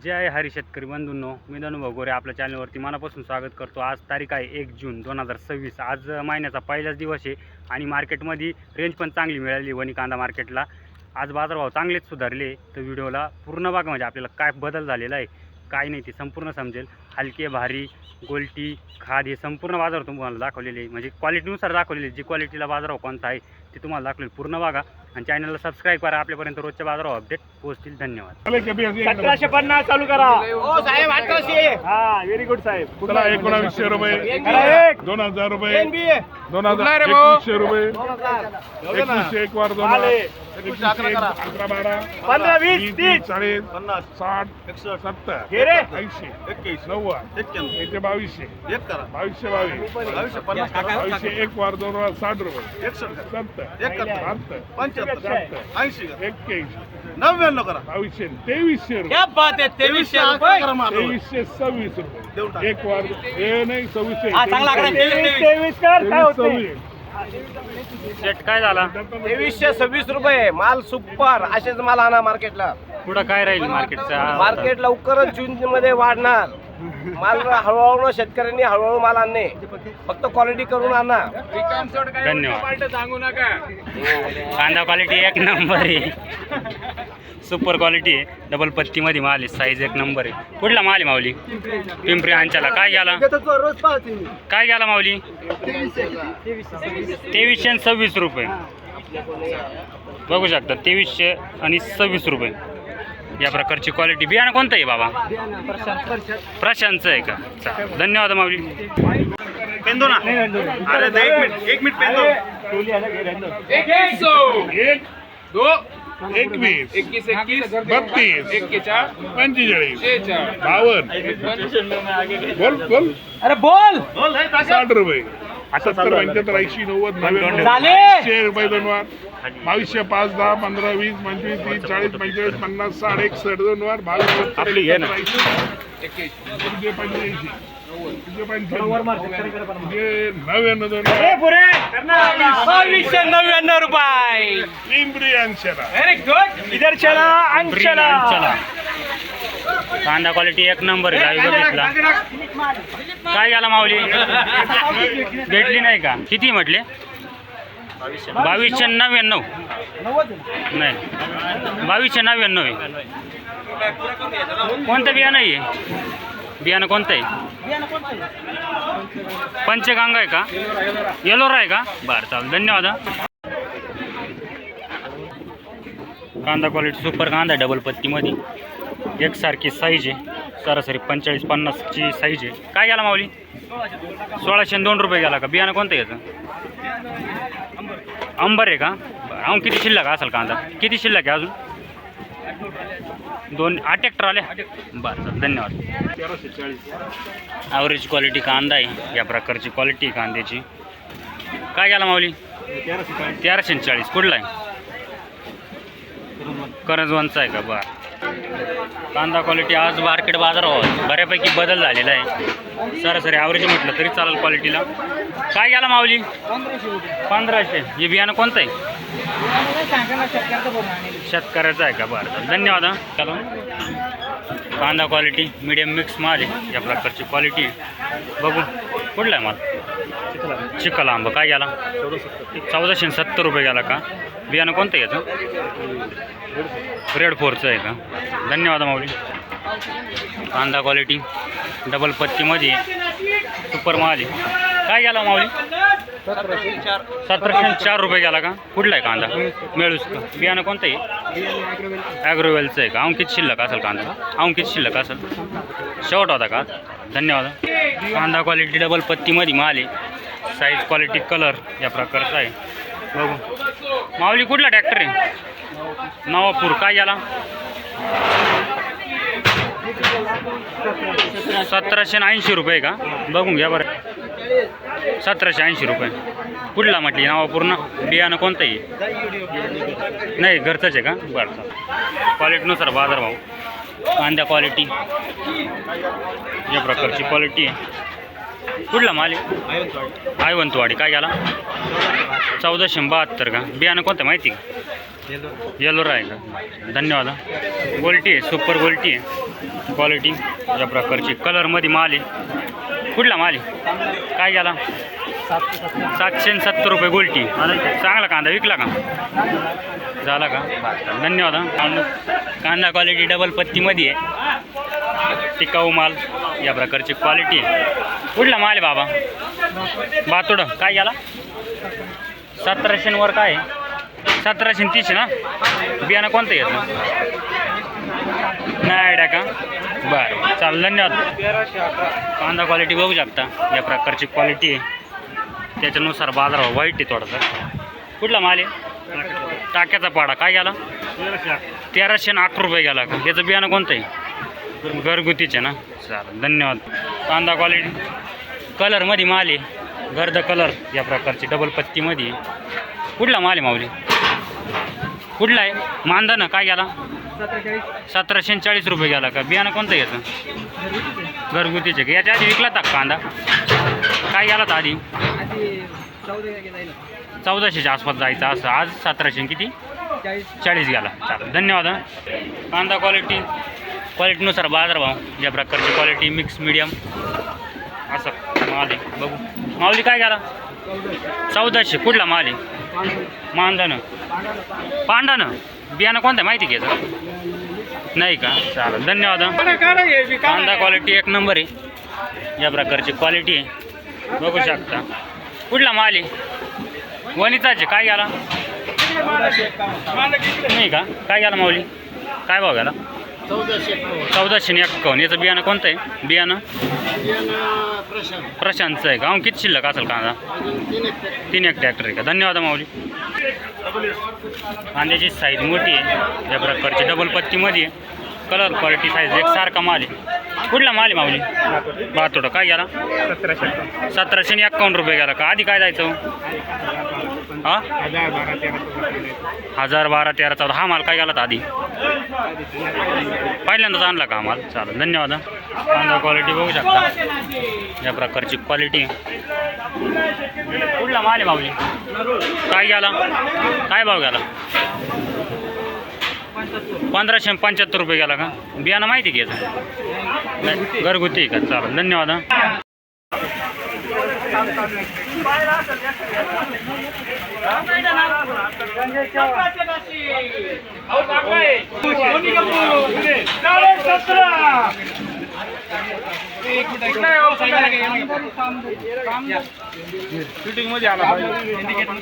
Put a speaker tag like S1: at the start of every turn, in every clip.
S1: जय हरी शेतकरी बंधूंनो, मी धनुभाऊ गोरे आपल्या चॅनलवरती मनापासून स्वागत करतो। आज तारीख आहे 1 जून 2026। आज महिन्याचा पहिलाच दिवस आहे आणि मार्केटमध्ये रेंज पण चांगली मिळाली वणी कांदा मार्केटला। आज बाजारभाव चांगलेच सुधारले, तर व्हिडिओला पूर्ण बघा म्हणजे आपल्याला काय बदल झालेला आहे काय नाही ते संपूर्ण समजेल। हलके भारी गोल्टी खाद हे संपूर्ण बाजार तुम्हाला दाखवलेले आहे, म्हणजे क्वालिटीनुसार दाखवलेले, जी क्वालिटीला बाजारभाव कोणता आहे ते तुम्हाला दाखवले। पूर्ण बघा आणि चॅनलला सबस्क्राईब करा, आपल्यापर्यंत रोजच्या बाजारभाव अपडेट पोहोचतील। धन्यवाद।
S2: 1750 चालू करा हो साहेब 1800। हा व्हेरी गुड साहेब।
S3: चला 1900 रुपये 2000 रुपये 2000 रुपये 2100 एक वार 2000 11 12
S2: 15 20 30
S3: 40 50 60 70 80 21 90 2200 2200 एक वार 2060 रुपये 70 71 75 80 21 99 करा 2200 2300 रुपये।
S2: क्या बात है 2300 रुपये
S3: 2326 रुपये एक वार हे नाही 2600
S2: हा चांगला आकडा 23 कर काय होते
S1: सेट काय झाला
S2: 2326 रुपये माल सुपर। असेच माल आणा मार्केटला।
S1: पुढं काय राहील मार्केटचा?
S2: मार्केट लवकरच जून मध्ये वाढणार। माल हळूहळू शेतकऱ्यांनी हळूहळू माल आणणे, फक्त क्वालिटी करून आणा।
S1: धन्यवाद।
S2: सांगू नका।
S1: कांदा क्वालिटी एक नंबर आहे, सुपर क्वालिटी आहे, डबल पत्तीमध्ये माल आहे, साईज एक नंबर आहे। कुठला माल आहे माऊली? पिंपरी अंचाला। काय गेला काय गेला माऊली? 2326 रुपये बघू शकता, 2300 आणि 26 रुपये या प्रकारची क्वालिटी। बियाणं कोणतं आहे बाबा? प्रशांतचं आहे का? चालेल, धन्यवाद माऊली। पेंदो ना अरे एक मिनिट पेंदो
S3: 21 2 21 21 32 45 52 बोल
S2: अरे बोल
S3: 60 रुपये 70 75 80 90 100 रुपये 2 वार 2200 5 10 15 20 25 30 40 45 50 60 61 2 वार 22
S1: आपली घे ना।
S3: 85
S2: 2299 रुपये
S3: पिंपरी अंशाला।
S2: Very good. इधर चला अंशला।
S1: कांदा क्वालिटी एक नंबर आहे, गावी बघितला। काय गेला माऊली? भेटली नाही का? किती म्हटले? 2299 नाही 2299 आहे। कोणतं बियाणं आहे? बियाणं कोणतं आहे? पंचगंगा आहे का? येलोरा आहे का? बरं चालेल, धन्यवाद। कांदा क्वालिटी सुपर कांदा, डबल पत्तीमध्ये एकसारखी साईज आहे, सरासरी 45-50ची साईज आहे। काय गेला माऊली? 1602 रुपये गेला का? बियाणं कोणतं याचं? अंबर आहे का? बरं, अजून किती शिल्लक असेल कांदा? किती शिल्लक आहे अजून? 8 ट्रॅक्टर आले। बरं, धन्यवाद। ॲव्हरेज क्वालिटी कांदा आहे, या प्रकारची क्वालिटी कांद्याची। काय गेला माऊली? 1340 कुठला आहे? करंजवनचा आहे का? बरं, कांदा क्वालिटी आज मार्केट बाजारावर बऱ्यापैकी बदल झालेला आहे, सरासरी ॲव्हरेज म्हटलं तरी चालेल क्वालिटीला। काय गेला माऊली? 1500। हे बियाणं कोणतं आहे? शेतकऱ्याचं आहे का? बरं, धन्यवाद। चला, कांदा क्वालिटी मीडियम मिक्स माल आहे, या प्रकारची क्वालिटी बघू। कुठला आहे माल? चिखल आंबा। काय गेला? 1470 रुपये गेला का? बियाणं कोणतं आहे याचं? रेड 4चं आहे का? धन्यवाद माऊली। कांदा क्वालिटी डबल पत्तीमध्ये सुपर माल आहे। काय गेला माऊली? 1704 रुपये गेला का? कुठला आहे कांदा? मिळूस का? बियाणं कोणतं आहे? ॲग्रोवेलचं आहे का? अजून किती शिल्लक असेल कांदा? अजून किती शिल्लक असेल? शेवट होता का? धन्यवाद। कांदा क्वालिटी डबल पत्तीमध्ये माल आहे, साईज क्वालिटी कलर या प्रकारचा आहे बघू। माऊली कुठला ट्रॅक्टर आहे? नवापूर। काय गेला? 1780 रुपये का? बघून घ्या बरं, 1780 रुपये। कुठला म्हटली? नवापूर्ण। बियाणं कोणतं आहे? नाही घरचंच आहे का? बरं, क्वालिटीनुसार बाजारभाव। कांद्या क्वालिटी या प्रकारची क्वालिटी आहे। कुठला माल आहे? आयवंतवाडी। काय गेला? 1472 का? बियाणं कोणतं माहिती का? येलोरा आहे का? धन्यवाद हा. गोल्टी आहे, सुपर गोल्टी आहे क्वालिटी या प्रकारची. कलरमध्ये माल आहे. कुठला माल आहे? काय गेला? 770 रुपये गोल्टी. चांगला कांदा विकला का? झाला का? धन्यवाद हा. कांदा क्वालिटी डबल पत्तीमध्ये आहे. टिकाऊ माल या प्रकारची क्वालिटी आहे. कुठला माल आहे बाबा? बातोडं. काय गेला? 1700 वर काय आहे? 1730 ना? बियाणं कोणतं येतं? नाही आयडिया का? बरं चालेल, धन्यवाद. कांदा क्वालिटी बघू शकता या प्रकारची क्वालिटी आहे. त्याच्यानुसार बाजारभाव वाईट आहे थोडासा. कुठला माल आहे? टाक्याचा पाडा. काय गेला? 1308 रुपये गेला का? याचं बियाणं कोणतं आहे? घरगुतीचे ना? चालेल, धन्यवाद. कांदा क्वालिटी कलरमध्ये माल आहे. गर्द कलर या प्रकारची डबल पत्तीमध्ये आहे. कुठला माल आहे माऊली? कुठला आहे? मानधन. काय गेला? 1740 रुपये गेला का? बियाणं कोणतं याचं? घरगुतीचे का? याच्या आधी विकला का कांदा? काय गेला तर आधी? 1400च्या आसपास जायचं असं. आज 1700 किती? 40 गेला. चालेल, धन्यवाद. कांदा क्वालिटीनुसार बाजारभाव या प्रकारची क्वालिटी मिक्स मीडियम असं माल आहे. बघू माऊली काय गेला? 1400. कुठला माल आहे? मानधन. पांढरं. बियाणं कोणतं आहे माहिती घ्यायचं? नाही का? चालेल, धन्यवाद. कांदा क्वालिटी एक नंबर आहे या प्रकारची क्वालिटी आहे. बघू शकता. कुठला माल आहे? वनिताचे. काय गेला? नाही का? काय गेला माऊली? काय भाव गेला? 1451. याचं बियाणं कोणतं आहे? बियाणं प्रशांतचं आहे का? किती शिल्लक असेल कांदा? 3 एक ट्रॅक्टर आहे का? धन्यवाद माऊली. कांद्याची साईज मोठी आहे या प्रकारची डबल पत्तीमध्ये आहे. कलर क्वालिटी साईज एकसारखा माल आहे. कुठला माल आहे माऊली? बातोडं. काय गेला? 1751 रुपये गेला का? आधी काय जायचं? हां 1012 13 14. हा माल काय गेला तर आधी? पहिल्यांदाच आणला का माल? चालेल, धन्यवाद. कांदा क्वालिटी बघू शकता या प्रकारची क्वालिटी. कुठला माल आहे माऊली? काय गेला? काय भाव गेला? 1575 रुपये गेला का? बियाणं माहिती घ्यायचं? नाही, घरगुती आहे का? चालेल, धन्यवाद.
S3: शूटिंग मध्ये आला पाहिजे.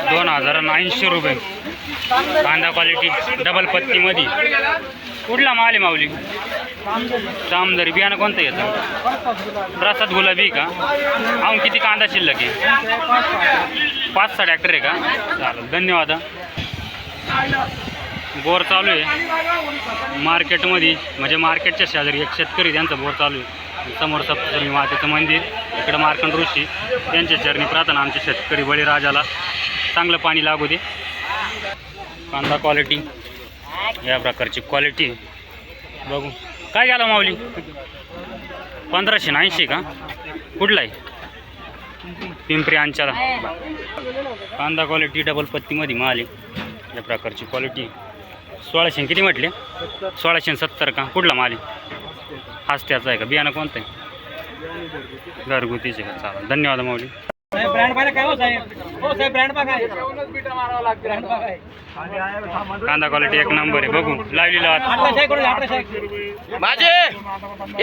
S1: ₹2080 रुपये. कांदा क्वालिटी डबल पत्तीमध्ये. कुठला माल आहे माऊली? सामदरी. बियाणं कोणतं येतं? प्रसाद गुलाबी का? अहो किती कांदा शिल्लक आहे? 5-6 ट्रॅक्टर आहे का? चालेल, धन्यवाद. बोर चालू आहे मार्केटमध्ये, म्हणजे मार्केटच्या शेजारी एक शेतकरी त्यांचा बोर चालू आहे. समोर सप्तशृंगी मातेचं मंदिर, इकडं मार्कंड ऋषी त्यांच्या चरणी प्रार्थना. आमचे शेतकरी बळीराजाला चांगलं पाणी लागू दे. कांदा क्वालिटी या प्रकारची क्वालिटी बघू. काय गेला माऊली? 1580 का? कुठला आहे? पिंपरी अंचाला. कांदा क्वालिटी डबल पत्तीमध्ये माल आहे या प्रकारची क्वालिटी. 1600 किती म्हटले? 1670 का? कुठला माल आहे? हाच त्याचा आहे का? बियाणं कोणतं आहे? घरगुतीचे का? चालेल, धन्यवाद माऊली. कांदा क्वालिटी एक नंबर आहे. बघू लावलेला
S2: माझे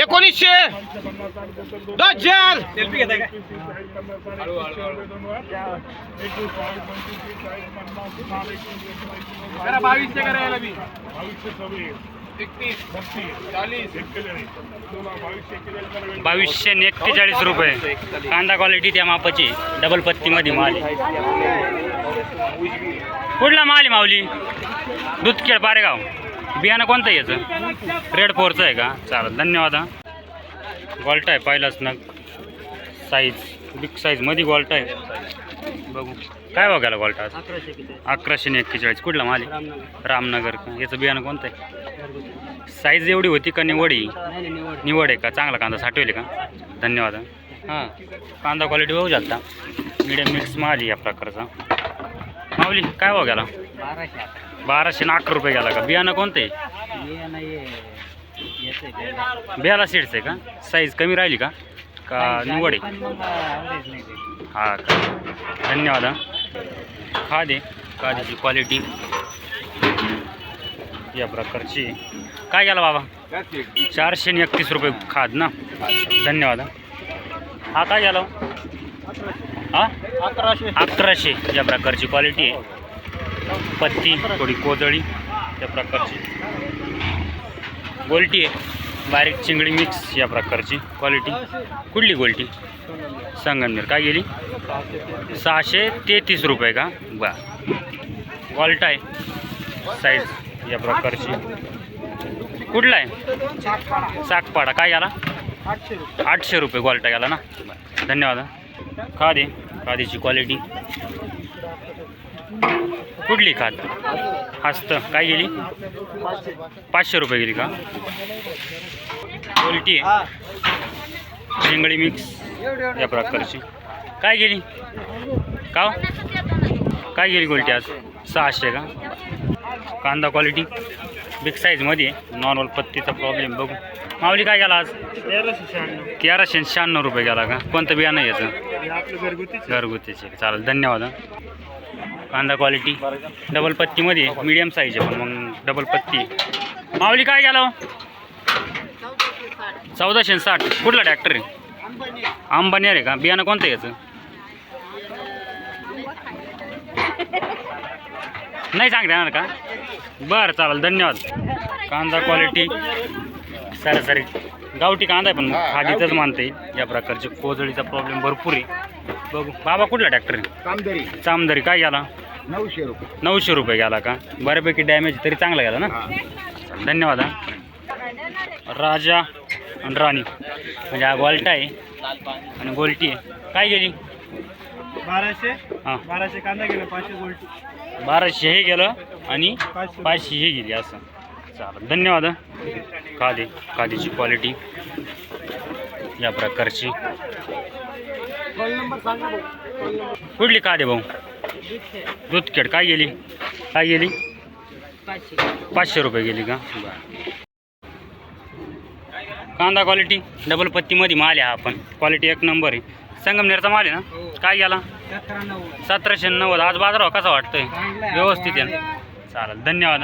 S2: 1900 1000.
S1: ₹2241 रुपये. कांदा क्वालिटी त्या मापाची डबल पत्तीमध्ये माल आहे. कुठला माल आहे माऊली? दुधखेड पारेगाव. बियाणं कोणतं याचं? रेड 4चं आहे का? चालेल, धन्यवाद. गोल्टा आहे पहिलाच नग. साईज बिग साईजमध्ये गोल्टा आहे बघू. काय भाव गेला गोल्टा आज? 1141. कुठला माल आहे? रामनगर का? याचं बियाणं कोणतं आहे? साईज एवढी होती का निवड निवड आहे का? चांगला कांदा साठवेल का? धन्यवाद. हां, कांदा क्वालिटी बघू शकता. मीडियम मिक्स माल आहे या प्रकारचा. माऊली काय भाव गेला? 1211 रुपये गेला का? बियाणं कोणतं आहे? बेला सीड्स आहे का? साईज कमी राहिली का निवड आहे? हा का? धन्यवाद. खाद आहे, खादीची क्वालिटी या प्रकारची. काय गेला बाबा? 431 रुपये खाद ना. धन्यवाद. हा काय गेला? हा 1100 या प्रकारची क्वालिटी आहे. पत्ती थोडी कोजळी या प्रकारची. गोल्टी आहे, बारीक चिंगडी मिक्स या प्रकारची क्वालिटी. कुठली गोल्टी? संगमनेर. काय गेली? 633 रुपये का? बरं. गोल्टा आहे, साईज या प्रकारची. कुठला आहे? सागपाडा. काय गेला? 800 रुपये गोल्टा गेला ना. धन्यवाद. खाद आहे, खादीची क्वालिटी. कुठली खाद? हस्त. काय गेली? 500 रुपये गेली का? गोल्टी आहे, चिंगडी मिक्स या प्रकारची. काय गेली का? काय गेली गोल्टी आज? 600 का? कांदा क्वालिटी बिग साईजमध्ये. नॉर्मल पत्तीचा प्रॉब्लेम बघू. माऊली काय गेला आज? 1396 रुपये गेला का? कोणतं बियाणं याचं? घरगुतीचे. चालेल, धन्यवाद. कांदा क्वालिटी डबल पत्तीमध्ये, मीडियम साईज आहे पण मग डबल पत्ती. माऊली काय गेला? 1460. कुठला ट्रॅक्टर आहे? अंबानेर आहे का? बियाणं कोणतं आहे याचं? नाही सांगता येणार का? बरं, चालेल, धन्यवाद. कांदा क्वालिटी सरासरी गावठी कांदा आहे पण खादीचंच मानता येईल या प्रकारची. कोजळीचा प्रॉब्लेम भरपूर आहे बघू. बाबा कुठला ट्रॅक्टर आहे? चामदरी. काय गेला? 900 रुपये गेला का? बऱ्यापैकी डॅमेज तरी चांगला गेला ना. धन्यवाद. राजा आणि राणी म्हणजे हा गोल्टा आहे आणि गोल्टी आहे. काय गेली?
S2: 1200.
S1: हां,
S2: 1200 कांदा गेला, 500 गोल्टी.
S1: 1200 हे गेलं आणि 500 हे गेली असं. चालेल, धन्यवाद. खादी, खादीची क्वालिटी या प्रकारची. कुठली खादी भाऊ? दूधखेड. काय गेली? काय गेली? 500 रुपये गेली का? बरं. कांदा क्वालिटी डबल पत्तीमध्ये माल आहे हा पण. क्वालिटी एक नंबर आहे. संगमनेरचा माल आहे ना. काय गेला? 1790. आज बाजार कसा वाटतोय? व्यवस्थित आहे ना. चालेल, धन्यवाद.